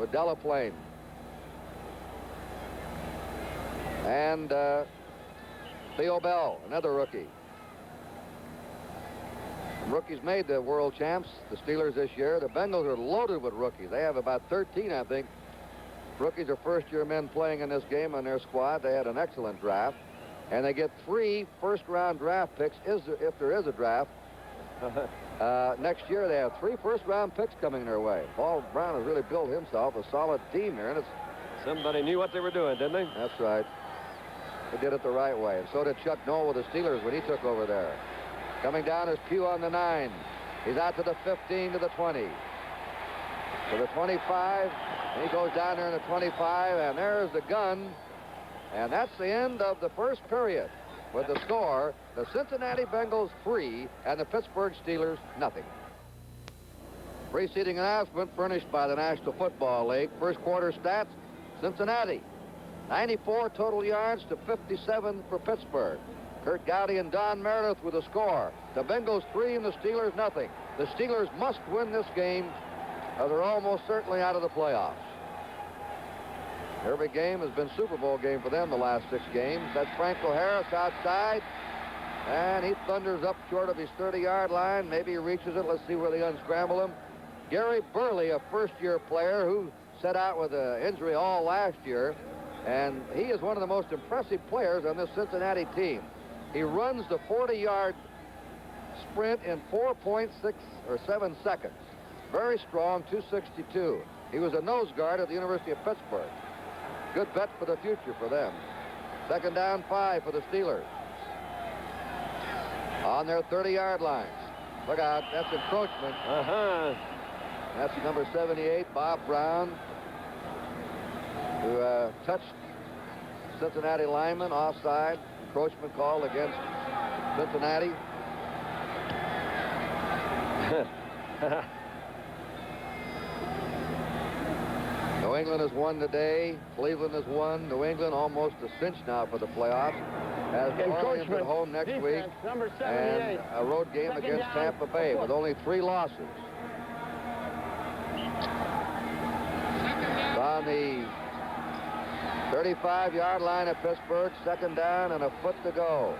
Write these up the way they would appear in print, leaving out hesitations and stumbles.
with Delaplane. And Theo Bell, another rookie. Rookies made the world champs, the Steelers, this year. The Bengals are loaded with rookies. They have about 13, I think. Rookies are first-year men playing in this game on their squad. They had an excellent draft. And they get 3 first-round draft picks, if there is a draft. Next year, they have 3 first-round picks coming their way. Paul Brown has really built himself a solid team here. And it's somebody knew what they were doing, didn't they? That's right. They did it the right way. And so did Chuck Noll with the Steelers when he took over there. Coming down is Pugh on the 9. He's out to the 15, to the 20. To the 25. And he goes down there in the 25. And there's the gun. And that's the end of the first period with the score, the Cincinnati Bengals 3 and the Pittsburgh Steelers nothing. Preceding announcement furnished by the National Football League. First quarter stats, Cincinnati, 94 total yards to 57 for Pittsburgh. Kurt Gowdy and Don Meredith with the score. The Bengals 3 and the Steelers nothing. The Steelers must win this game or they're almost certainly out of the playoffs. Every game has been Super Bowl game for them the last 6 games. That's Franco Harris outside. And he thunders up short of his 30-yard line. Maybe he reaches it. Let's see where they unscramble him. Gary Burley, a first-year player who set out with an injury all last year. And he is one of the most impressive players on this Cincinnati team. He runs the 40-yard sprint in 4.6 or 7 seconds. Very strong, 262. He was a nose guard at the University of Pittsburgh. Good bet for the future for them. Second down 5 for the Steelers. On their 30-yard lines. Look out, that's encroachment. That's number 78, Bob Brown, who touched Cincinnati lineman offside. Encroachment called against Cincinnati. New England has won today. Cleveland has won. New England almost a cinch now for the playoffs. Has New Orleans at home next week. And a road game against Tampa Bay with only 3 losses. On the 35-yard line of Pittsburgh, second down and a foot to go.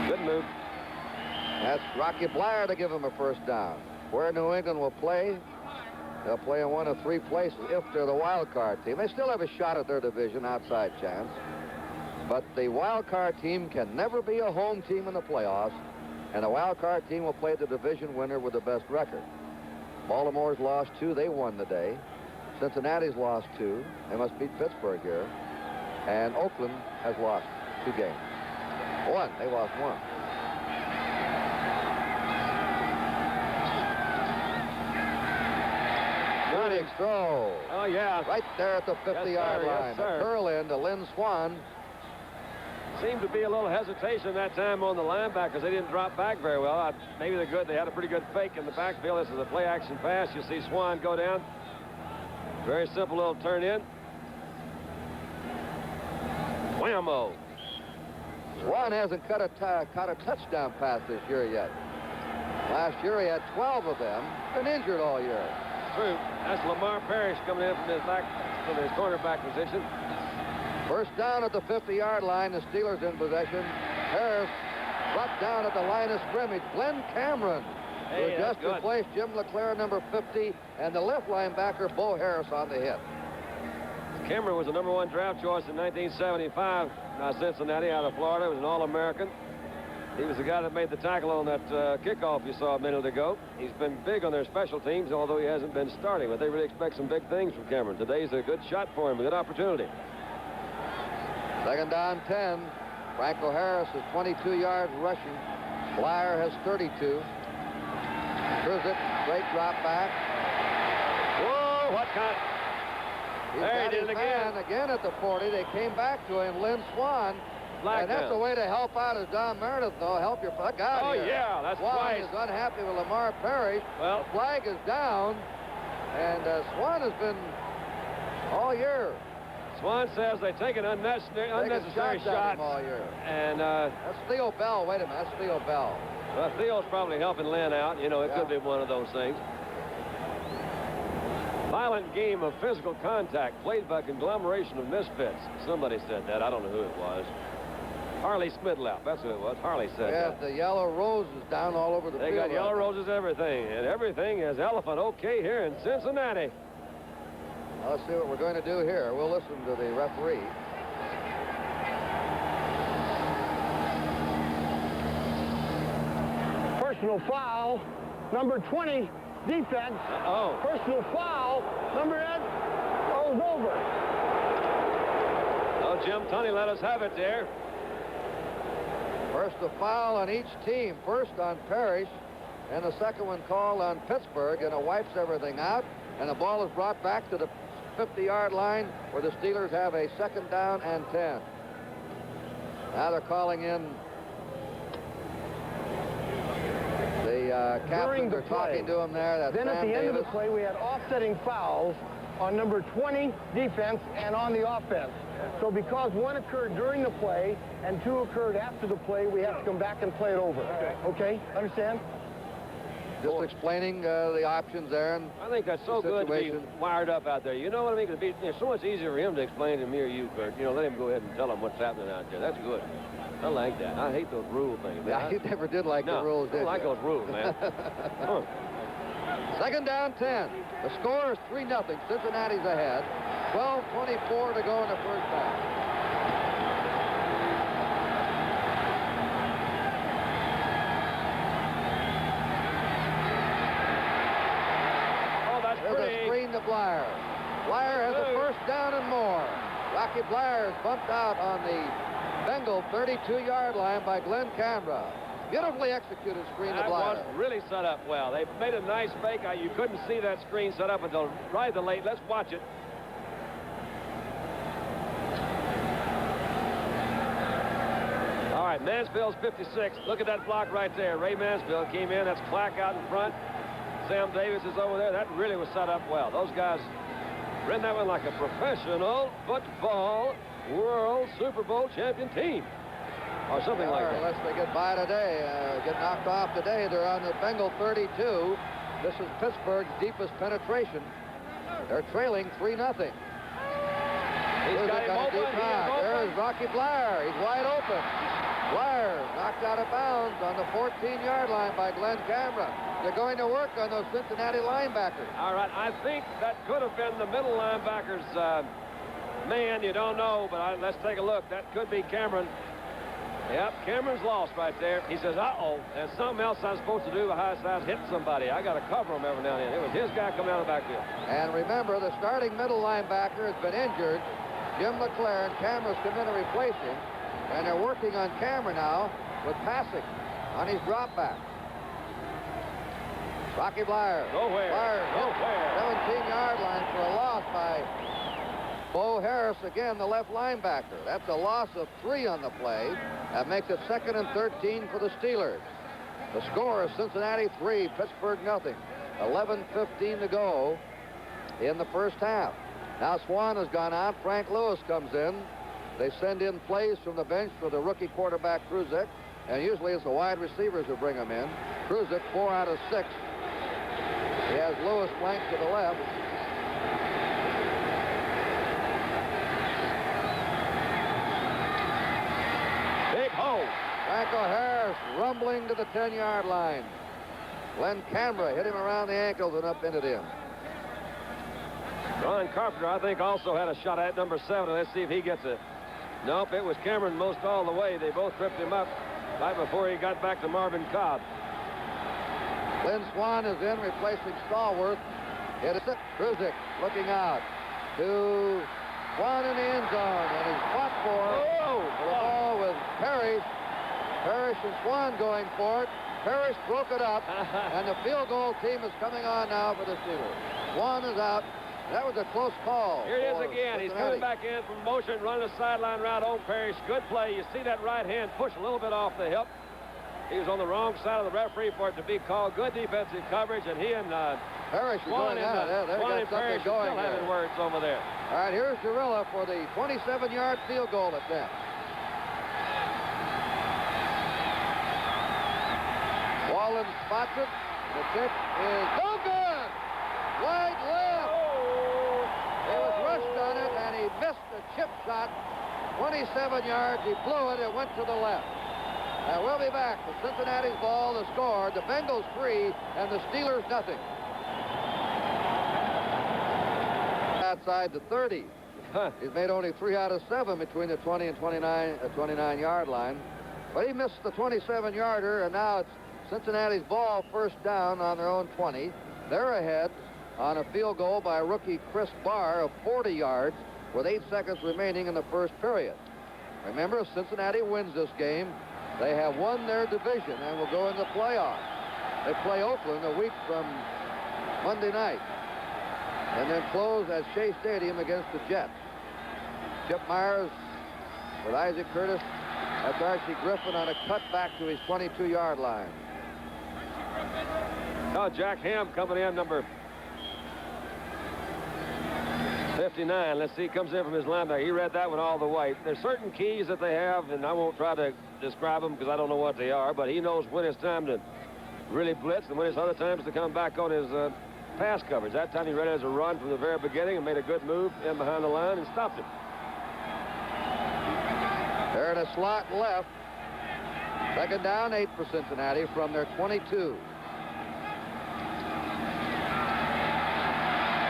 Good move. That's Rocky Bleier to give him a first down. Where New England will play, they'll play in one of 3 places if they're the wild card team. They still have a shot at their division, outside chance. But the wild card team can never be a home team in the playoffs, and the wild card team will play the division winner with the best record. Baltimore's lost 2. They won today. Cincinnati's lost 2. They must beat Pittsburgh here. And Oakland has lost 2 games. 1. They lost 1. Good throw. Oh, yeah. Right there at the 50-yard line. Yes, sir. A curl in to Lynn Swann. Seemed to be a little hesitation that time on the linebackers. They didn't drop back very well. Maybe they're good. They had a pretty good fake in the backfield. This is a play-action pass. You see Swann go down. Very simple little turn in. Whammo. Swann hasn't caught a touchdown pass this year yet. Last year he had 12 of them. Been injured all year. True. That's Lamar Parrish coming in from his cornerback position. First down at the 50-yard line. The Steelers in possession. Harris brought down at the line of scrimmage. Glenn Cameron who just replaced Jim LeClaire, number 50, and the left linebacker Bo Harris on the hit. Cameron was the number 1 draft choice in 1975. Cincinnati out of Florida. He was an All-American. He was the guy that made the tackle on that kickoff you saw a minute ago. He's been big on their special teams, although he hasn't been starting. But they really expect some big things from Cameron. Today's a good shot for him, a good opportunity. Second down 10. Franco Harris is 22 yards rushing. Bleier has 32. Here's it. Great drop back. Whoa, what kind? There he did it again at the 40. They came back to him. Lynn Swann. And that's the way to help out as Don Meredith, though. Help your fuck out here. Oh, yeah, that's Swann twice. is unhappy with Lamar Parrish. Well, the flag is down, and Swann has been all year. Swann says they take an unnecessary shot all year. And that's Theo Bell. Wait a minute, that's Theo Bell. Well, Theo's probably helping Lynn out. You know, it could be one of those things. Violent game of physical contact played by conglomeration of misfits. Somebody said that. I don't know who it was. Harley Smidlapp. That's who it was. Harley said that. The yellow roses down all over the field. They got yellow roses, everything. And everything is elephant okay here in Cincinnati. Well, let's see what we're going to do here. We'll listen to the referee. Personal foul, number 20, defense. Personal foul, number 8, goes over. Oh, Jim Tunney let us have it there. First the foul on each team. First on Parrish, and the second one called on Pittsburgh, and it wipes everything out, and the ball is brought back to the 50-yard line where the Steelers have a 2nd down and 10. Now they're calling in the captains are talking to him there. That's then Sam at the end Davis. of the play, we had offsetting fouls on number 20 defense and on the offense. So because one occurred during the play and 2 occurred after the play, we have to come back and play it over. Okay? Understand? Just explaining the options there. And I think that's so good to be wired up out there. You know what I mean? It'd be so much easier for him to explain to me or you, Kurt. You know, let him go ahead and tell him what's happening out there. That's good. I like that. I hate those rule things. Yeah, you never did like the rules, did you? I like those rules, man. 2nd down, 10. The score is 3-0. Cincinnati's ahead. 12:24 to go in the first half. Oh, that's There's pretty. a screen to Blyer. Blyer has a 1st down and more. Rocky Blyer is bumped out on the Bengal 32-yard line by Glenn Canberra. Beautifully executed screen to Blyer. That was really set up well. They made a nice fake. You couldn't see that screen set up until right the late. Let's watch it. All right, Mansfield's 56. Look at that block right there. Ray Mansfield came in. That's Clack out in front. Sam Davis is over there. That really was set up well. Those guys ran that one like a professional football World Super Bowl champion team. Or something like that. Unless they get by today, get knocked off today. They're on the Bengal 32. This is Pittsburgh's deepest penetration. They're trailing 3-0. He's got him open. There's Rocky Blyer. He's wide open. Blyer knocked out of bounds on the 14-yard line by Glenn Canberra. They're going to work on those Cincinnati linebackers. All right, I think that could have been the middle linebacker's man. You don't know, but let's take a look. That could be Cameron. Yep, Cameron's lost right there. He says, uh-oh, there's something else I'm supposed to do behind sides, hit somebody. I got to cover him every now and then. It was his guy coming out of the backfield. And remember, the starting middle linebacker has been injured. Jim LeClaire, and Cameron's come in to replace him. And they're working on Cameron now with passing on his drop back. Rocky Blyer. Nowhere. Blyer hit Nowhere. 17-yard line for a loss by Bo Harris, again, the left linebacker. That's a loss of 3 on the play. That makes it 2nd and 13 for the Steelers. The score is Cincinnati 3, Pittsburgh 0. 11:15 to go in the first half. Now Swan has gone out. Frank Lewis comes in. They send in plays from the bench for the rookie quarterback, Kruzek. And usually it's the wide receivers who bring them in. Kruzek, 4 out of 6. He has Lewis flanked to the left. Big hole. Franco Harris rumbling to the 10-yard line. Glenn Canberra hit him around the ankles and up into him. Ron Carpenter, I think, also had a shot at number 7. Let's see if he gets it. Nope, it was Cameron most all the way. They both tripped him up right before he got back to Marvin Cobb. Lynn Swan is in, replacing Stallworth. It is Kruzek looking out to Swan in the end zone, and he's fought for the ball with Parrish. Parrish and Swan going for it. Parrish broke it up, and the field goal team is coming on now for the Steelers. Swan is out. That was a close call. Here he is again. He's coming back in from motion, running a sideline route. Oh, Parrish, good play. You see that right hand push a little bit off the hip. He was on the wrong side of the referee for it to be called. Good defensive coverage, and he and Parrish Swan and Parrish still having words over there. All right, here's Jarilla for the 27-yard field goal attempt. Sheldon spots it. The pitch is no good. Wide left. He was rushed on it, and he missed the chip shot. 27 yards. He blew it. It went to the left. We'll be back. The Cincinnati's ball, the score. The Bengals 3 and the Steelers nothing. Outside the 30. He's made only 3 out of 7 between the 20 and 29-yard line. But he missed the 27-yarder, and now it's Cincinnati's ball, first down on their own 20. They're ahead on a field goal by rookie Chris Barr of 40 yards with 8 seconds remaining in the first period. Remember, if Cincinnati wins this game, they have won their division and will go in the playoffs. They play Oakland a week from Monday night and then close at Shea Stadium against the Jets. Chip Myers with Isaac Curtis. That's Archie Griffin on a cut back to his 22-yard line. Oh, Jack Ham coming in, number 59. Let's see, he comes in from his linebacker. He read that one all the way. There's certain keys that they have, and I won't try to describe them because I don't know what they are, but he knows when it's time to really blitz and when it's other times to come back on his pass coverage. That time he read it as a run from the very beginning and made a good move in behind the line and stopped it. They're in a slot left. Second down, 8 for Cincinnati from their 22.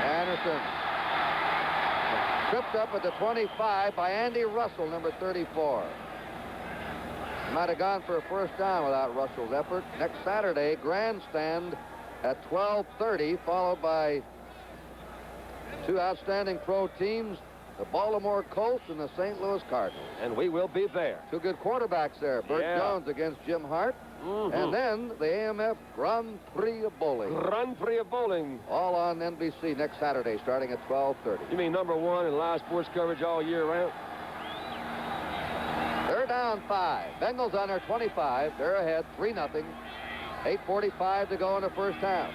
Anderson. Tripped up at the 25 by Andy Russell, number 34. Might have gone for a first down without Russell's effort. Next Saturday, grandstand at 12:30, followed by 2 outstanding pro teams, the Baltimore Colts and the St. Louis Cardinals. And we will be there. 2 good quarterbacks there. Burt Jones against Jim Hart. And then the AMF Grand Prix of Bowling. Grand Prix of Bowling. All on NBC next Saturday, starting at 12:30. You mean number 1 in live sports coverage all year round? They're down 5. Bengals on their 25. They're ahead 3-0. 8:45 to go in the first half.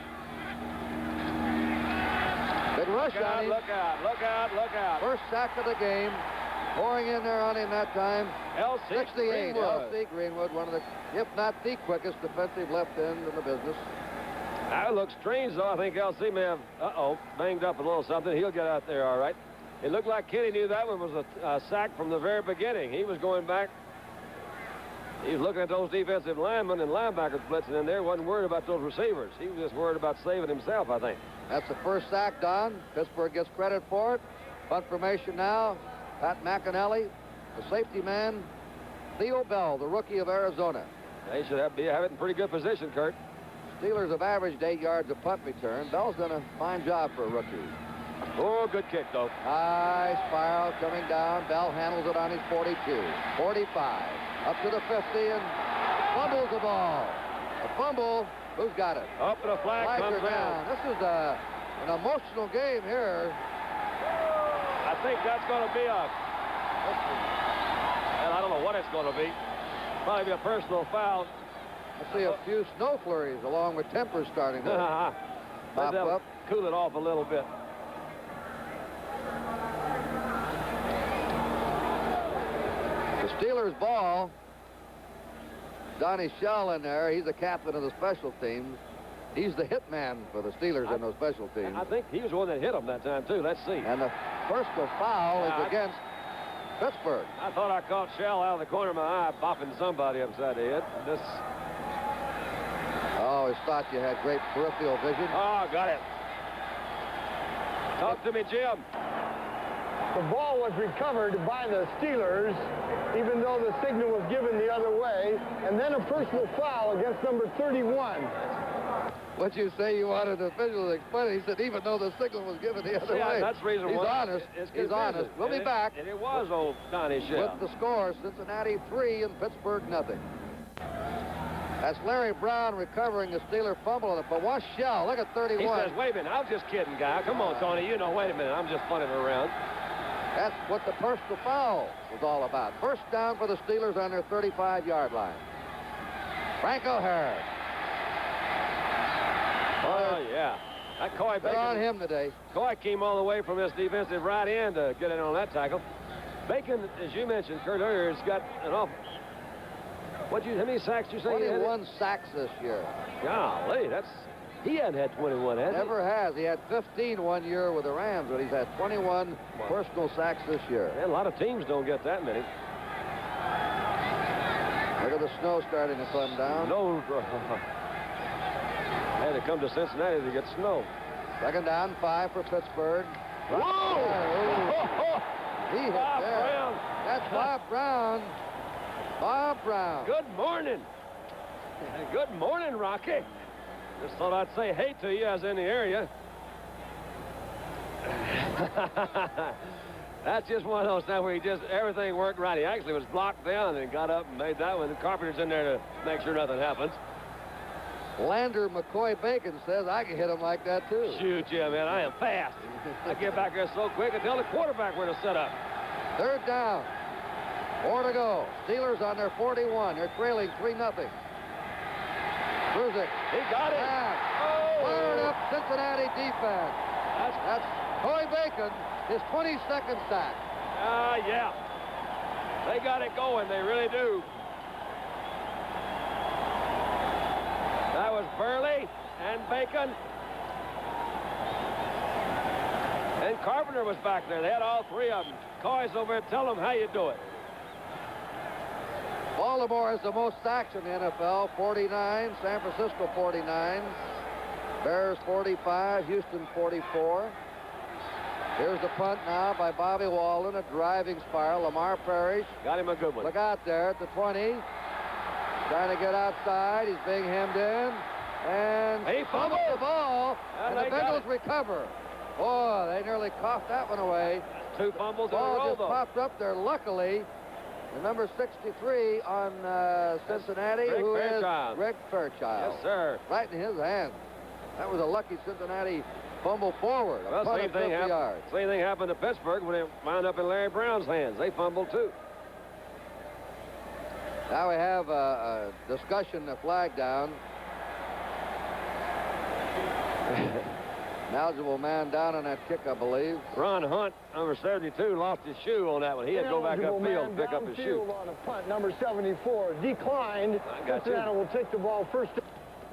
Good rush on him. Look out, look out, look out. First sack of the game. Pouring in there on him that time. 68. L.C. Greenwood, one of the, if not the quickest defensive left end in the business. That looks strange, though. I think L.C. may have, banged up a little something. He'll get out there all right. It looked like Kenny knew that one was a sack from the very beginning. He was going back. He was looking at those defensive linemen and linebackers blitzing in there. Wasn't worried about those receivers. He was just worried about saving himself, I think. That's the first sack, Don. Pittsburgh gets credit for it. Punt formation now. Pat McAnally, the safety man. Theo Bell, the rookie of Arizona. They should have it in pretty good position, Kurt. Steelers have averaged 8 yards a punt return. Bell's done a fine job for a rookie. Oh, good kick, though. High spiral coming down. Bell handles it on his 42. 45. Up to the 50 and fumbles the ball. A fumble. Who's got it? Up and a flag comes down. This is an emotional game here. I think that's going to be well, I don't know what it's going to be. Probably be a personal foul. I see a few snow flurries along with tempers starting to pop up. Cool it off a little bit. The Steelers ball. Donnie Shell in there. He's the captain of the special teams. He's the hitman for the Steelers in those special teams. I think he was the one that hit him that time, too. Let's see. And the personal foul is against Pittsburgh. I thought I caught Shell out of the corner of my eye bopping somebody upside the head. I always thought you had great peripheral vision. Oh, got it. Talk to me, Jim. The ball was recovered by the Steelers, even though the signal was given the other way, and then a personal foul against number 31. What'd you say you wanted the official to explain it? He said even though the signal was given the other way. That's the reason He's why. honest. He's honest. We'll be back. And it was old Donnie Shell. With the score, Cincinnati 3 and Pittsburgh nothing. That's Larry Brown recovering the Steeler fumble. But watch Shell. Look at 31. He says, wait a minute. I was just kidding, guy. Come on, Tony. You know, wait a minute. I'm just funning around. That's what the personal foul was all about. First down for the Steelers on their 35-yard line. Franco Harris. Oh, yeah. That Coy They're Bacon. on him today. Coy came all the way from his defensive right end to get in on that tackle. Bacon, as you mentioned, Kurt, earlier, has got an How many sacks did you say? 21 sacks this year. Golly, he hadn't had 21, has he? Never has. He had 15 one year with the Rams, but he's had 21 personal sacks this year. Yeah, a lot of teams don't get that many. Look at the snow starting to come down. No. Had to come to Cincinnati to get snow. Second down, 5 for Pittsburgh. Whoa! He hit Bob there. Brown. That's Bob Brown. Bob Brown. Good morning. Good morning, Rocky. Just thought I'd say hey to you as in the area. That's just one of those times where everything worked right. He actually was blocked down and got up and made that one. The Carpenter's in there to make sure nothing happens. Lander McCoy Bacon says I can hit him like that too. Shoot, yeah, man, I am fast. I get back there so quick and tell the quarterback where to set up. Third down. 4 to go. Steelers on their 41. They're trailing 3-0. Bruzik. He got it. Fired up Cincinnati defense. That's Coy Bacon, his 22nd sack. Yeah. They got it going. They really do. That was Burley and Bacon. And Carpenter was back there. They had all three of them. Coy's over there. Tell them how you do it. Baltimore has the most sacks in the NFL, 49. San Francisco, 49. Bears, 45. Houston, 44. Here's the punt now by Bobby Walden, a driving spiral. Lamar Parrish. Got him a good one. Look out there at the 20. Trying to get outside. He's being hemmed in. And he fumbled the ball. And the Bengals it. recover. Boy, they nearly coughed that one away. 2 fumbles in a Ball row, just though. popped up there. Luckily, the number 63 on Cincinnati, Rick who Fairchild. is Rick Fairchild. Yes, sir. Right in his hand. That was a lucky Cincinnati fumble forward. A Well, punt same of thing 50 yards. happened to Pittsburgh when it wound up in Larry Brown's hands. They fumbled, too. Now we have a discussion, the flag down. Knowledgeable man down on that kick, I believe. Ron Hunt, number 72, lost his shoe on that one. He had to go back upfield and pick up his shoe. On a punt, number 74 declined. Cincinnati will take the ball first.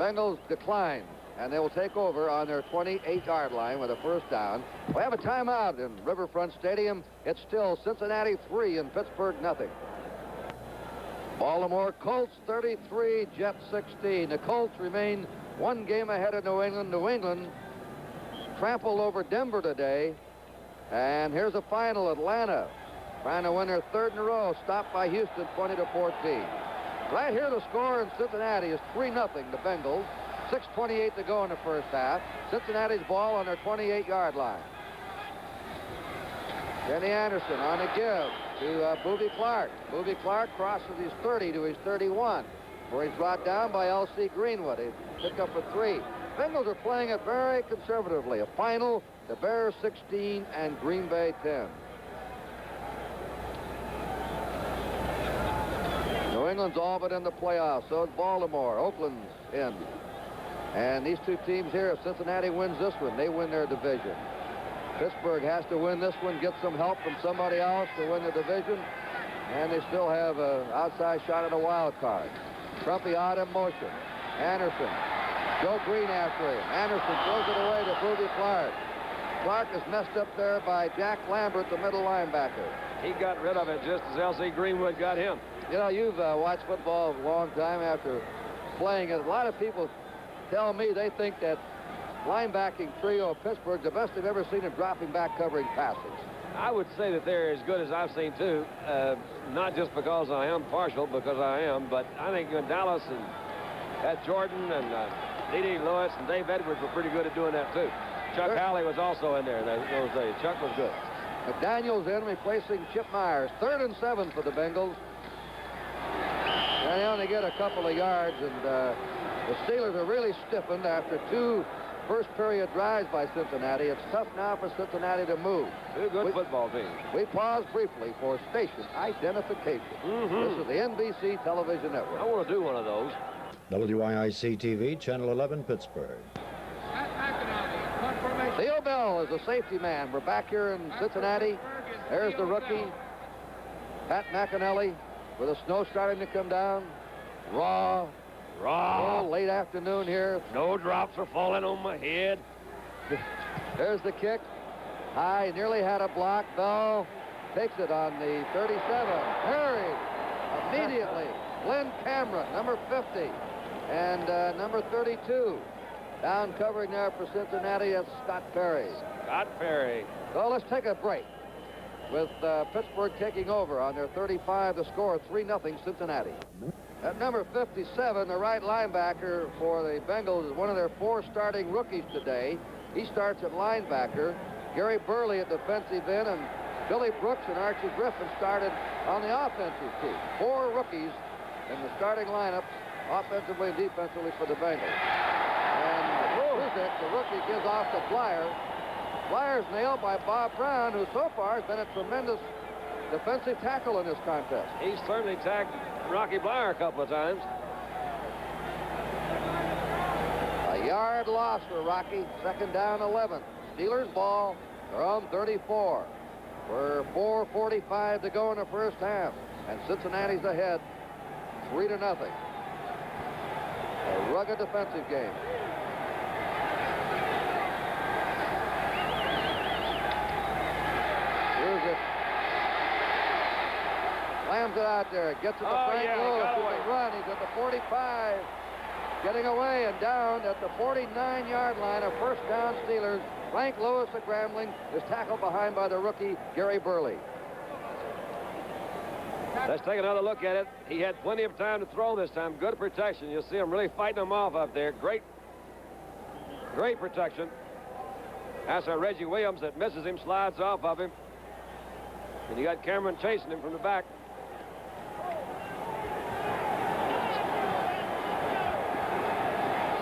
Bengals decline, and they will take over on their 28-yard line with a first down. We have a timeout in Riverfront Stadium. It's still Cincinnati 3 and Pittsburgh nothing. Baltimore Colts 33, Jets 16. The Colts remain 1 game ahead of New England. New England trampled over Denver today. And here's a final. Atlanta trying to win their 3rd in a row. Stopped by Houston 20-14. Right here, the score in Cincinnati is 3-0 the Bengals. 6:28 to go in the first half. Cincinnati's ball on their 28-yard line. Kenny Anderson on a give to Boobie Clark. Boobie Clark crosses his 30 to his 31, where he's brought down by L.C. Greenwood. He picked up a 3. Bengals are playing it very conservatively. A final, the Bears 16 and Green Bay 10. New England's all but in the playoffs. So is Baltimore. Oakland's in. And these two teams here, if Cincinnati wins this one, they win their division. Pittsburgh has to win this one, get some help from somebody else to win the division, and they still have an outside shot at a wild card. Trumpy out in motion. Anderson. Joe Green after him. Anderson throws it away to Boobie Clark. Clark is messed up there by Jack Lambert, the middle linebacker. He got rid of it just as L.C. Greenwood got him. You know, you've watched football a long time after playing it. A lot of people tell me they think that linebacking trio of Pittsburgh's the best they've ever seen in dropping back covering passes. I would say that they're as good as I've seen, too. Not just because I am partial, because I am, but I think Dallas and Ed Jordan and D.D. Lewis and Dave Edwards were pretty good at doing that, too. Chuck Halley was also in there in those days. Chuck was good. McDaniel's in replacing Chip Myers. 3rd and 7 for the Bengals. And they only get a couple of yards, and the Steelers are really stiffened after 2 first-period drives by Cincinnati. It's tough now for Cincinnati to move. Two good football teams. We pause briefly for station identification. This is the NBC Television Network. I want to do one of those. WIIC-TV, Channel 11, Pittsburgh. Theo Bell is a safety man. We're back here in Cincinnati. There's the rookie, Pat McAnally, with the snow starting to come down. Raw. Oh, late afternoon here. No drops are falling on my head. There's the kick. High, nearly had a block. Bell takes it on the 37. Perry immediately. Glenn Cameron, number 50, and number 32. Down covering there for Cincinnati, it's Scott Perry. Scott Perry. So let's take a break with Pittsburgh taking over on their 35 to score 3-0 Cincinnati. At number 57, the right linebacker for the Bengals is one of their 4 starting rookies today. He starts at linebacker. Gary Burley at defensive end, and Billy Brooks and Archie Griffin started on the offensive team. 4 rookies in the starting lineups, offensively and defensively for the Bengals. And Kruzek, the rookie, gives off to Blyer. Blyer's nailed by Bob Brown, who so far has been a tremendous defensive tackle in this contest. He's certainly tagged Rocky Blyer a couple of times. A yard loss for Rocky. 2nd down, 11. Steelers ball. They're on 34. We're 4:45 to go in the first half, and Cincinnati's ahead 3-0. A rugged defensive game. Here's it. Slams it out there. Gets it to Frank Lewis. He can run. He's at the 45. Getting away and down at the 49-yard line. A first down Steelers. Frank Lewis of Grambling is tackled behind by the rookie Gary Burley. Let's take another look at it. He had plenty of time to throw this time. Good protection. You'll see him really fighting him off up there. Great protection. That's a Reggie Williams that misses him, slides off of him. And you got Cameron chasing him from the back.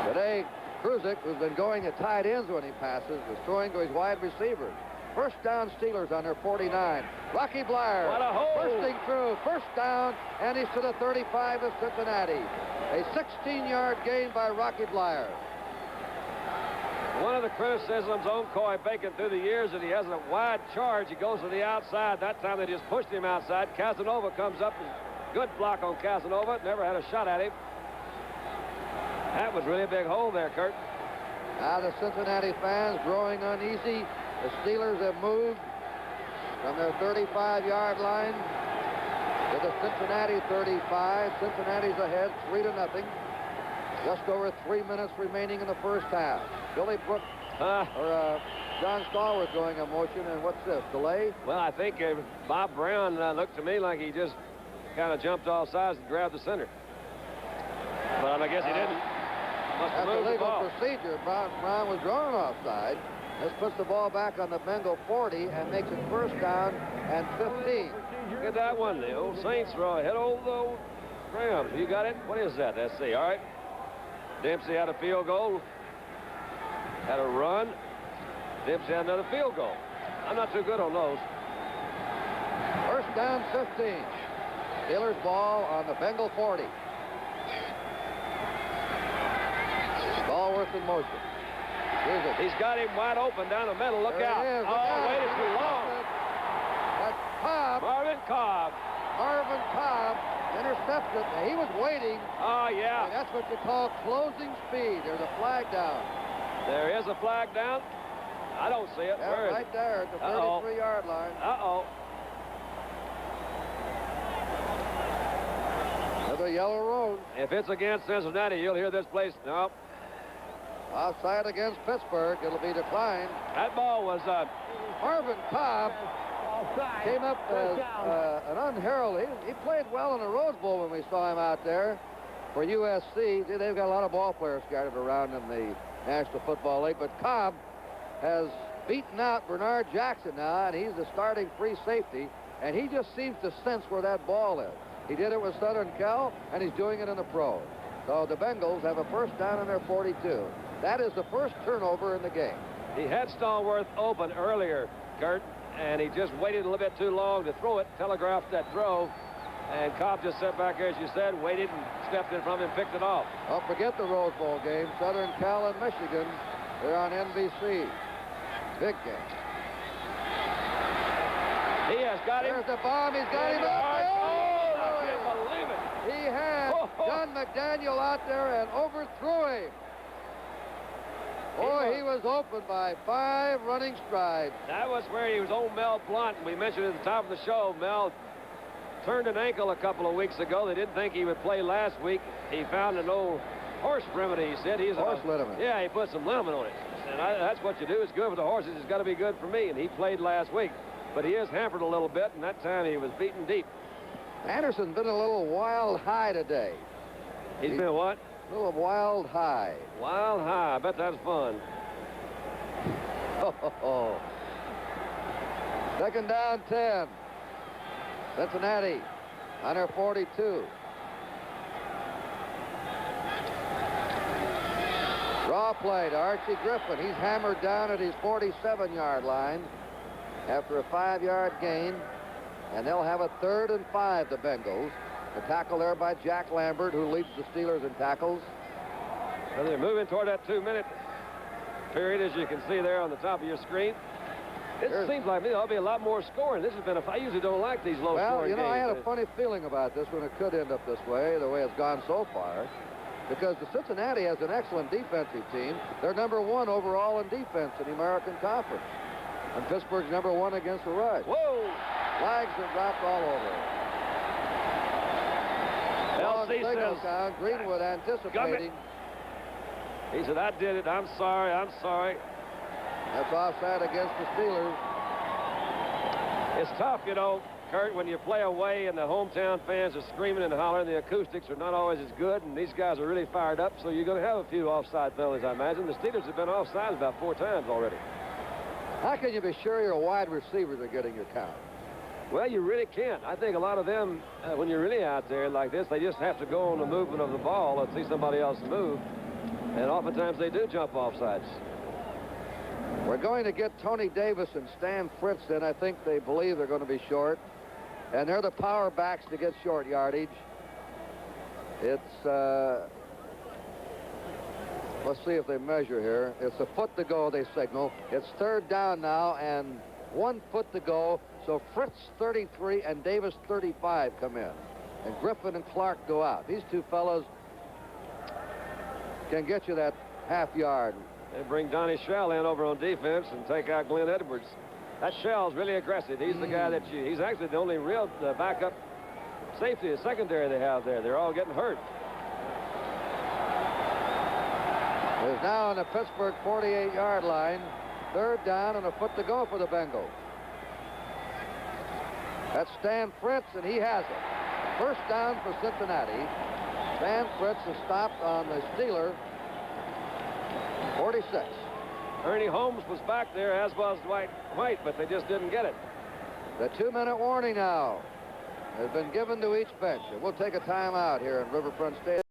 Today, Kruzek, who's been going at tight ends when he passes, is throwing to his wide receivers. First down Steelers on their 49. Rocky Blyer What a hole. bursting through. First down, and he's to the 35 of Cincinnati. A 16-yard gain by Rocky Blyer. One of the criticisms on Coy Bacon through the years that he has a wide charge. He goes to the outside. That time they just pushed him outside. Casanova comes up. Good block on Casanova. Never had a shot at him. That was really a big hole there, Kurt. Now the Cincinnati fans growing uneasy. The Steelers have moved from their 35-yard line to the Cincinnati 35. Cincinnati's ahead 3-0. Just over 3 minutes remaining in the first half. Billy Brooks or John Stallworth going a motion, and what's this, delay? Well, I think Bob Brown looked to me like he just kind of jumped off sides and grabbed the center. But I guess he didn't. Must have That's a moved the legal ball. procedure. Brown was drawn offside. This puts the ball back on the Bengal 40 and makes it first down and 15. Look at that one. The old Saints throw ahead of the old Rams. You got it? What is that? Let's see. All right. Dempsey had a field goal. Had a run. Dempsey had another field goal. I'm not too good on those. First down 15. Steelers ball on the Bengal 40. Stallworth in motion. Here's it. He's got him wide open down the middle. Look There out. it is. Look Oh, out. waited too long. That's Cobb. Marvin Cobb. Marvin Cobb intercepted. Now, he was waiting. Oh, yeah. And that's what you call closing speed. There's a flag down. There is a flag down. I don't see it. Yeah, Where is right it? there at the Uh-oh. 33-yard line. Uh-oh. Another yellow road. If it's against Cincinnati, you'll hear this place. No. Offside against Pittsburgh. It'll be declined. That ball was Marvin Cobb Offside. came up as an unheralded. He played well in the Rose Bowl when we saw him out there for USC. They've got a lot of ball players scattered around in the National Football League, but Cobb has beaten out Bernard Jackson now, and he's the starting free safety, and he just seems to sense where that ball is. He did it with Southern Cal, and he's doing it in the pros. So the Bengals have a first down in their 42. That is the first turnover in the game. he had Stallworth open earlier, Kurt, and he just waited a little bit too long to throw it, telegraphed that throw, and Cobb just sat back there, as you said, waited and stepped in front of him, picked it off. Don't forget the Rose Bowl game, Southern Cal and Michigan. They're on NBC. Big game. He has got him. There's the bomb. He's got him Oh, up. I can't believe it. He had John McDaniel out there and overthrew him. Boy, he was open by 5 running strides. That was where he was old Mel Blunt. We mentioned at the top of the show, Mel turned an ankle a couple of weeks ago. They didn't think he would play last week. He found an old horse remedy, he said. Horse liniment. Yeah, he put some liniment on it. And that's what you do. It's good for the horses. It's got to be good for me. And he played last week. But he is hampered a little bit, and that time he was beaten deep. Anderson's been a little wild high today. He's been what? A little wild high. Wild high. I bet that's fun. Second down, 10. Cincinnati on their 42. Draw play to Archie Griffin. He's hammered down at his 47-yard line after a 5-yard gain. And they'll have a 3rd and 5, the Bengals. A tackle there by Jack Lambert, who leads the Steelers in tackles. And they're moving toward that 2-minute period, as you can see there on the top of your screen. It seems like there'll be a lot more scoring. This has been I usually don't like these low scoring games. I had a funny feeling about this when it could end up this way, the way it's gone so far. Because the Cincinnati has an excellent defensive team. They're number 1 overall in defense in the American Conference. And Pittsburgh's number 1 against the rush. Whoa! Flags are dropped all over. Long signal count. Greenwood anticipating. He said, I did it. I'm sorry. I'm sorry. That's offside against the Steelers. It's tough, you know, Kurt, when you play away and the hometown fans are screaming and hollering. The acoustics are not always as good, and these guys are really fired up, so you're going to have a few offside penalties, I imagine. The Steelers have been offside about 4 times already. How can you be sure your wide receivers are getting your count? Well, you really can't. I think a lot of them, when you're really out there like this, they just have to go on the movement of the ball and see somebody else move. And oftentimes they do jump offsides. We're going to get Tony Davis and Stan Fritz in. I think they believe they're going to be short. And they're the power backs to get short yardage. It's, let's see if they measure here. It's a foot to go, they signal. It's 3rd down now and 1 foot to go. So Fritz 33 and Davis 35 come in. And Griffin and Clark go out. These two fellows can get you that half yard. They bring Donnie Shell in over on defense and take out Glenn Edwards. That Shell's really aggressive. He's the guy that he's actually the only real backup safety, secondary they have there. They're all getting hurt. Is now on the Pittsburgh 48-yard line. 3rd down and a foot to go for the Bengals. That's Stan Fritz, and he has it. 1st down for Cincinnati. Stan Fritz is stopped on the Steeler 46. Ernie Holmes was back there, as was Dwight White, but they just didn't get it. The 2-minute warning now has been given to each bench. And we'll take a timeout here in Riverfront Stadium.